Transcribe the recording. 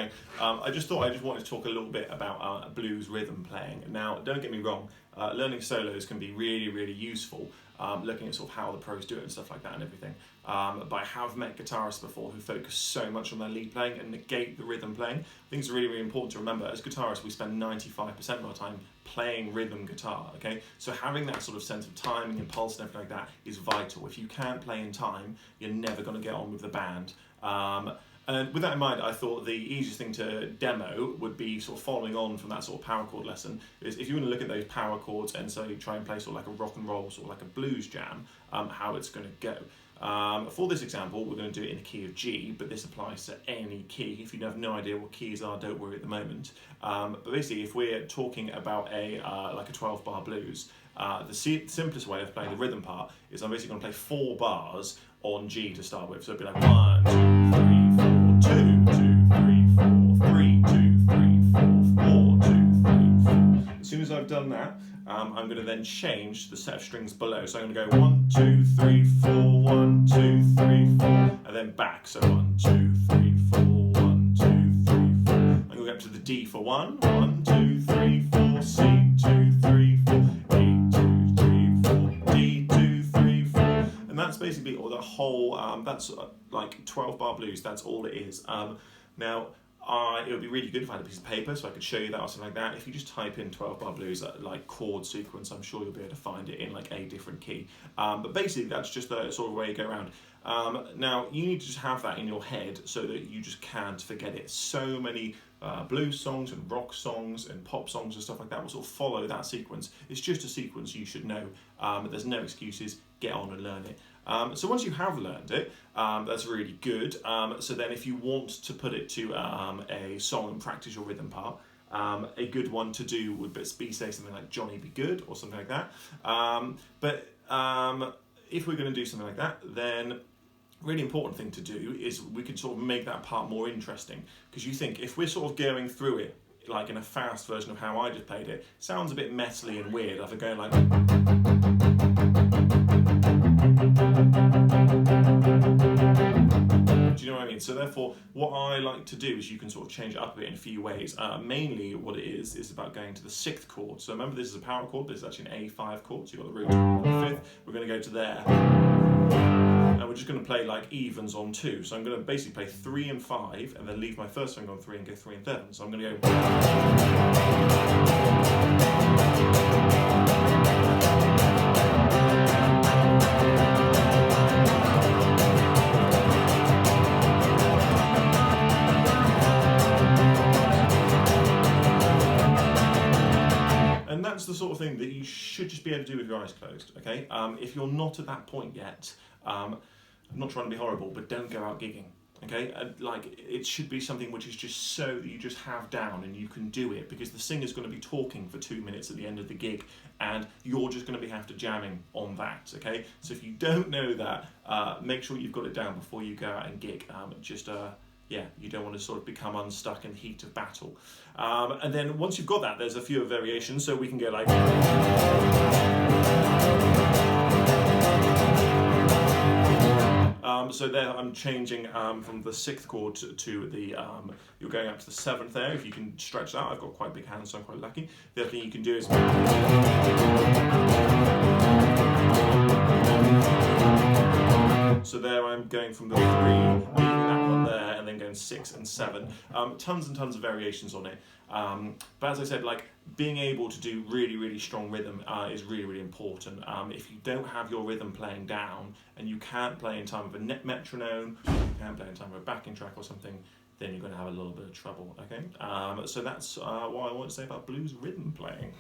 going. I just wanted to talk a little bit about blues rhythm playing. Now, don't get me wrong, learning solos can be really, really useful, looking at sort of how the pros do it and stuff like that and everything. But I have met guitarists before who focus so much on their lead playing and negate the rhythm playing. I think it's really, really important to remember, as guitarists, we spend 95% of our time playing rhythm guitar, okay? So having that sort of sense of timing and pulse and everything like that is vital. If you can't play in time, you're never going to get on with the band. And with that in mind, I thought the easiest thing to demo would be sort of following on from that sort of power chord lesson. Is if you want to look at those power chords and so you try and play sort of like a rock and roll, sort of like a blues jam, how it's going to go. For this example, we're going to do it in the key of G, but this applies to any key. If you have no idea what keys are, don't worry at the moment. But basically, if we're talking about like a 12-bar blues, the simplest way of playing the rhythm part is I'm basically going to play 4 bars on G to start with. So it'd be like 1, 2, 3, 4, 2, 2, 3, 4, 3, 2, 3, 4, 4, 2, 3, 4. As soon as I've done that, I'm going to then change the set of strings below. So I'm going to go 1, 2, 3, 4, 1, 2, 3, 4, and then back. So 1, 2, 3, 4, 1, 2, 3, 4. I'm going to go up to the D for 1, 1, 2, 3, 4, C, 2, 3, 4, E, 2, 3, 4, D, 2, 3, 4. And that's basically all the whole, that's like 12-bar blues, that's all it is. Now, it would be really good if I had a piece of paper so I could show you that or something like that. If you just type in 12-bar blues, like chord sequence, I'm sure you'll be able to find it in like a different key. But basically, that's just the sort of way you go around. Now, you need to just have that in your head so that you just can't forget it. So many blues songs and rock songs and pop songs and stuff like that will sort of follow that sequence. It's just a sequence you should know. There's no excuses. Get on and learn it. So once you have learned it, that's really good. So then if you want to put it to a song and practice your rhythm part, a good one to do would be say something like Johnny Be Good or something like that. But if we're going to do something like that, then really important thing to do is we could sort of make that part more interesting, because you think if we're sort of going through it like in a fast version of how I just played it, sounds a bit metally and weird. If we're going like, do you know what I mean? So therefore, what I like to do is you can sort of change it up a bit in a few ways. Mainly what it is about going to the 6th chord. So remember, this is a power chord. This is actually an A5 chord. So you've got the root on the 5th. We're going to go to there. And we're just going to play like evens on 2. So I'm going to basically play 3 and 5 and then leave my first finger on 3 and go 3 and 7. So I'm going to go. And that's the sort of thing that you should just be able to do with your eyes closed, okay? If you're not at that point yet, I'm not trying to be horrible, but don't go out gigging, okay? Like, it should be something which is just so that you just have down and you can do it, because the singer's going to be talking for 2 minutes at the end of the gig and you're just going to be after jamming on that, okay? So if you don't know that, make sure you've got it down before you go out and gig. Yeah, you don't want to sort of become unstuck in the heat of battle. And then once you've got that, there's a few variations, so we can go like. So there I'm changing from the 6th chord to the, you're going up to the 7th there. If you can stretch that, I've got quite big hands, so I'm quite lucky. The other thing you can do is. So there I'm going from the 3, leaving that one there, and then going 6 and 7. Tons and tons of variations on it. But as I said, like, being able to do really, really strong rhythm is really, really important. If you don't have your rhythm playing down and you can't play in time with a metronome, you can't play in time with a backing track or something, then you're going to have a little bit of trouble, okay? So that's what I want to say about blues rhythm playing.